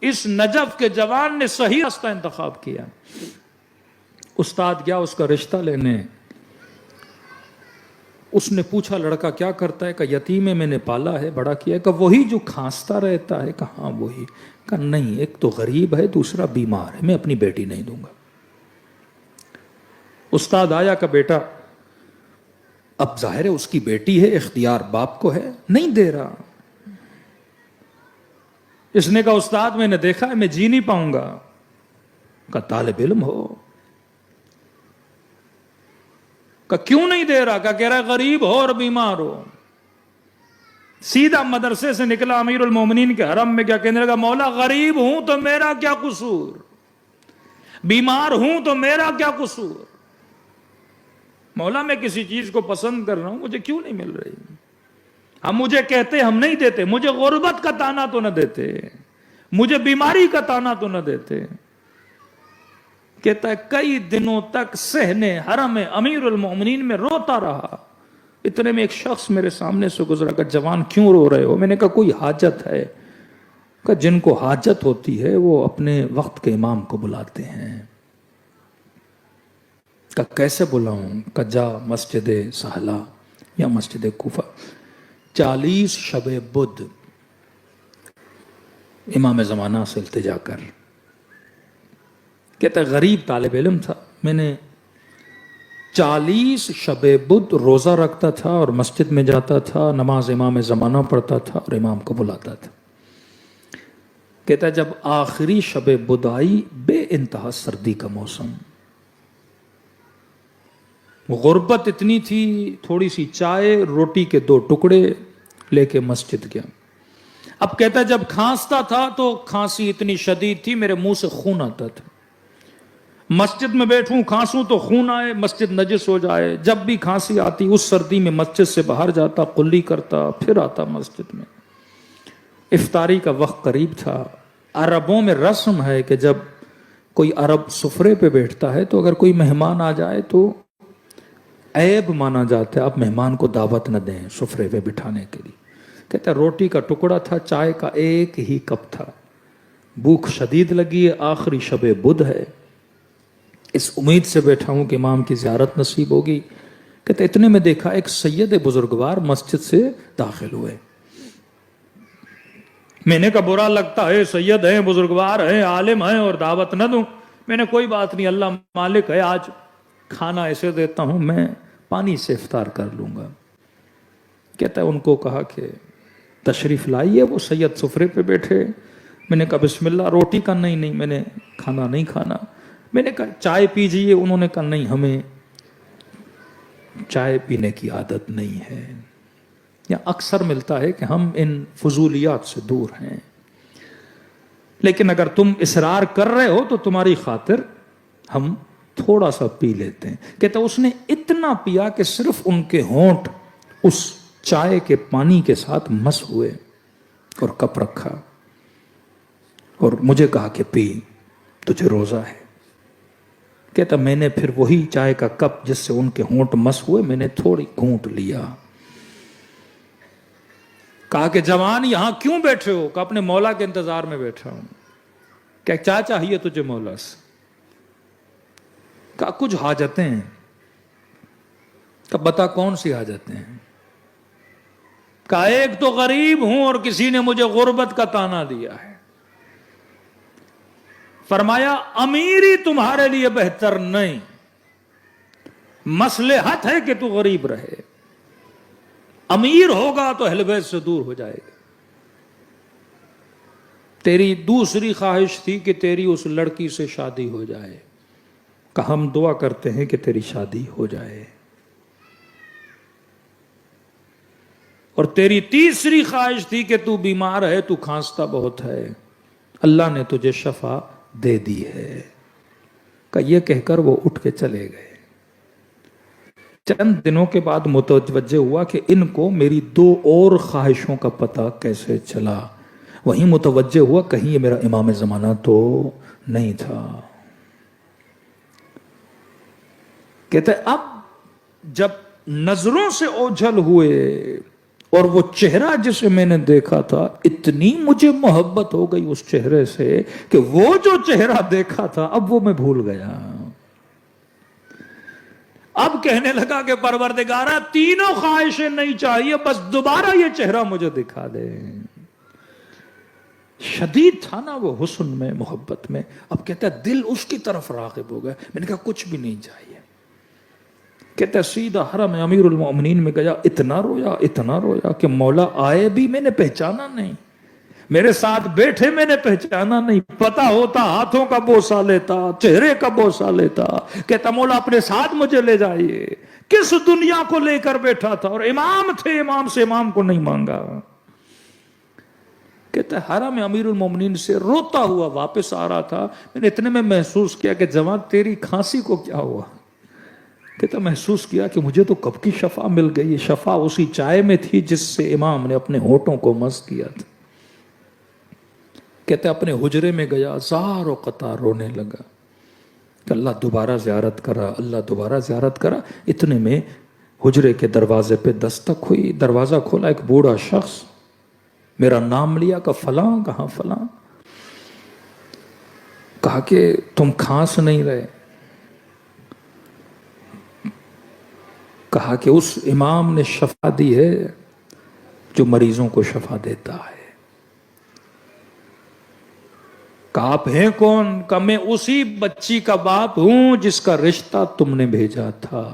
اس Najaf کے جوان نے صحیح راستہ انتخاب کیا. استاد گیا اس کا رشتہ لینے. اس نے پوچھا لڑکا کیا کرتا ہے؟ کہ یتیم ہے، میں نے پالا ہے، بڑا کیا ہے. کہ وہی جو کھانستا رہتا ہے؟ کہ ہاں وہی. کہ نہیں، ایک تو غریب ہے، دوسرا بیمار ہے، میں اپنی بیٹی نہیں دوں گا. استاد آیا کہ بیٹا، اب ظاہر ہے اس کی بیٹی ہے، اختیار باپ کو ہے، نہیں دے رہا. اس نے کہا استاد میں نے دیکھا ہے، میں جی نہیں پاؤں گا. کہ طالب علم ہو. کہ کیوں نہیں دے رہا؟ کہ کہہ رہا ہے غریب ہو اور بیمار ہو. سیدھا مدرسے سے نکلا امیر المومنین کے حرم میں، کیا کہنے لگا؟ مولا غریب ہوں تو میرا کیا قصور، بیمار ہوں تو میرا کیا قصور. مولا میں کسی چیز کو پسند کر رہا ہوں، مجھے کیوں نہیں مل رہی؟ ہم مجھے کہتے ہم نہیں دیتے، مجھے غربت کا تانا تو نہ دیتے، مجھے بیماری کا تانا تو نہ دیتے. کہتا ہے کئی دنوں تک صحن حرم امیر المومنین میں روتا رہا. اتنے میں ایک شخص میرے سامنے سے گزرا. کہ جوان کیوں رو رہے ہو؟ میں نے کہا کوئی حاجت ہے؟ کہ جن کو حاجت ہوتی ہے وہ اپنے وقت کے امام کو بلاتے ہیں. کہ کیسے بلاؤں؟ کہ جا مسجد سہلا یا مسجد کوفہ، 40 شب بدھ امام زمانہ سے التجا کر. کہتا ہے غریب طالب علم تھا، میں نے 40 شب بدھ روزہ رکھتا تھا اور مسجد میں جاتا تھا، نماز امام زمانہ پڑھتا تھا اور امام کو بلاتا تھا. کہتا ہے جب آخری شب بدھ آئی، بے انتہا سردی کا موسم، غربت اتنی تھی، تھوڑی سی چائے روٹی کے 2 ٹکڑے لے کے مسجد گیا. اب کہتا ہے جب کھانستا تھا تو کھانسی اتنی شدید تھی میرے منہ سے خون آتا تھا. مسجد میں بیٹھوں کھانسوں تو خون آئے، مسجد نجس ہو جائے. جب بھی کھانسی آتی اس سردی میں مسجد سے باہر جاتا، قلی کرتا، پھر آتا مسجد میں. افطاری کا وقت قریب تھا. عربوں میں رسم ہے کہ جب کوئی عرب سفرے پہ بیٹھتا ہے تو اگر کوئی مہمان آ جائے تو عیب مانا جاتا ہے، آپ مہمان کو دعوت نہ دیں سفرے پہ بٹھانے کے لیے. کہتا ہے روٹی کا ٹکڑا تھا، چائے کا 1 ہی کپ تھا، بھوک شدید لگی ہے، آخری شب بدھ ہے، اس امید سے بیٹھا ہوں کہ امام کی زیارت نصیب ہوگی. کہتے اتنے میں دیکھا ایک سید بزرگوار مسجد سے داخل ہوئے. میں نے کہا برا لگتا ہے، سید ہیں، بزرگوار ہیں، عالم ہیں اور دعوت نہ دوں. میں نے کوئی بات نہیں، اللہ مالک ہے، آج کھانا ایسے دیتا ہوں، میں پانی سے افطار کر لوں گا. کہتا ہے ان کو کہا کہ تشریف لائیے. وہ سید سفرے پہ بیٹھے. میں نے کہا بسم اللہ. روٹی کا نہیں میں نے کھانا نہیں کھانا. میں نے کہا چائے پیجئے. انہوں نے کہا نہیں، ہمیں چائے پینے کی عادت نہیں ہے. یا اکثر ملتا ہے کہ ہم ان فضولیات سے دور ہیں، لیکن اگر تم اصرار کر رہے ہو تو تمہاری خاطر ہم تھوڑا سا پی لیتے ہیں. کہتا اس نے اتنا پیا کہ صرف ان کے ہونٹ اس چائے کے پانی کے ساتھ مس ہوئے اور کپ رکھا اور مجھے کہا کہ پی، تجھے روزہ ہے. کہتا میں نے پھر وہی چائے کا کپ جس سے ان کے ہونٹ مس ہوئے، میں نے تھوڑی گھونٹ لیا. کہا کہ جوان یہاں کیوں بیٹھے ہو؟ کہ اپنے مولا کے انتظار میں بیٹھا ہوں. کیا چاہیے تجھے مولا سے؟ کہا کچھ حاجتیں ہیں. کہ بتا کون سی حاجتیں ہیں؟ کہا ایک تو غریب ہوں اور کسی نے مجھے غربت کا تانا دیا ہے. فرمایا امیری تمہارے لیے بہتر نہیں، مصلحت ہے کہ تو غریب رہے. امیر ہوگا تو اہل بیت سے دور ہو جائے گا. تیری دوسری خواہش تھی کہ تیری اس لڑکی سے شادی ہو جائے. کہ ہم دعا کرتے ہیں کہ تیری شادی ہو جائے. اور تیری تیسری خواہش تھی کہ تو بیمار ہے، تو کھانستا بہت ہے، اللہ نے تجھے شفا دے دی ہے. کہ یہ کہہ کر وہ اٹھ کے چلے گئے. چند دنوں کے بعد متوجہ ہوا کہ ان کو میری 2 اور خواہشوں کا پتہ کیسے چلا. وہیں متوجہ ہوا کہیں یہ میرا امام زمانہ تو نہیں تھا. کہتے اب جب نظروں سے اوجھل ہوئے اور وہ چہرہ جسے میں نے دیکھا تھا، اتنی مجھے محبت ہو گئی اس چہرے سے کہ وہ جو چہرہ دیکھا تھا اب وہ میں بھول گیا۔ اب کہنے لگا کہ پروردگارا تینوں خواہشیں نہیں چاہیے، بس دوبارہ یہ چہرہ مجھے دکھا دے۔ شدید تھا نا وہ حسن میں، محبت میں۔ اب کہتا ہے دل اس کی طرف راغب ہو گیا۔ میں نے کہا کچھ بھی نہیں چاہیے۔ کہتا ہے سیدھا حرم امیر المومنین میں گیا، اتنا رویا کہ مولا آئے بھی میں نے پہچانا نہیں، میرے ساتھ بیٹھے میں نے پہچانا نہیں، پتا ہوتا ہاتھوں کا بوسہ لیتا، چہرے کا بوسہ لیتا۔ کہتا مولا اپنے ساتھ مجھے لے جائیے۔ کس دنیا کو لے کر بیٹھا تھا، اور امام تھے، امام سے امام کو نہیں مانگا۔ کہتا ہے حرم امیر المومنین سے روتا ہوا واپس آ رہا تھا، میں نے اتنے میں محسوس کیا کہ جوان تیری کھانسی کو کیا ہوا؟ کہتا محسوس کیا کہ مجھے تو کب کی شفا مل گئی۔ شفا اسی چائے میں تھی جس سے امام نے اپنے ہونٹوں کو مس کیا تھا۔ کہتے اپنے حجرے میں گیا، زار و قطار رونے لگا کہ اللہ دوبارہ زیارت کرا، اللہ دوبارہ زیارت کرا۔ اتنے میں حجرے کے دروازے پہ دستک ہوئی، دروازہ کھولا، ایک بوڑھا شخص میرا نام لیا کہ فلاں، کہاں فلاں؟ کہا کہ تم کھانس نہیں رہے؟ کہا کہ اس امام نے شفا دی ہے جو مریضوں کو شفا دیتا ہے۔ کہا آپ ہیں کون؟ کہا میں اسی بچی کا باپ ہوں جس کا رشتہ تم نے بھیجا تھا،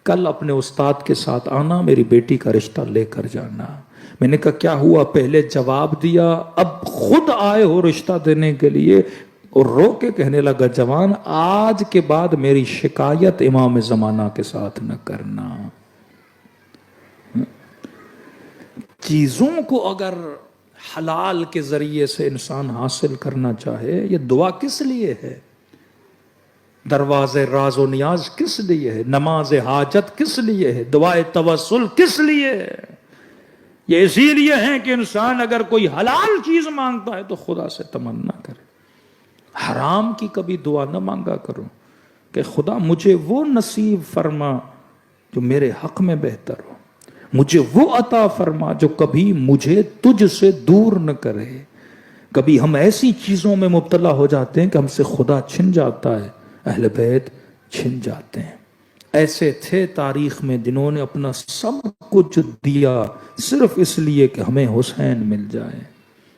کل اپنے استاد کے ساتھ آنا، میری بیٹی کا رشتہ لے کر جانا۔ میں نے کہا کیا ہوا؟ پہلے جواب دیا، اب خود آئے ہو رشتہ دینے کے لیے؟ اور رو کے کہنے لگا جوان آج کے بعد میری شکایت امام زمانہ کے ساتھ نہ کرنا۔ چیزوں کو اگر حلال کے ذریعے سے انسان حاصل کرنا چاہے، یہ دعا کس لیے ہے؟ دروازے راز و نیاز کس لیے ہے؟ نماز حاجت کس لیے ہے؟ دعائے توسل کس لیے ہے؟ یہ اسی لیے ہے کہ انسان اگر کوئی حلال چیز مانگتا ہے تو خدا سے تمنا کرے، حرام کی کبھی دعا نہ مانگا کرو کہ خدا مجھے وہ نصیب فرما جو میرے حق میں بہتر ہو، مجھے وہ عطا فرما جو کبھی مجھے تجھ سے دور نہ کرے۔ کبھی ہم ایسی چیزوں میں مبتلا ہو جاتے ہیں کہ ہم سے خدا چھن جاتا ہے، اہل بیت چھن جاتے ہیں۔ ایسے تھے تاریخ میں جنہوں نے اپنا سب کچھ دیا صرف اس لیے کہ ہمیں حسین مل جائے۔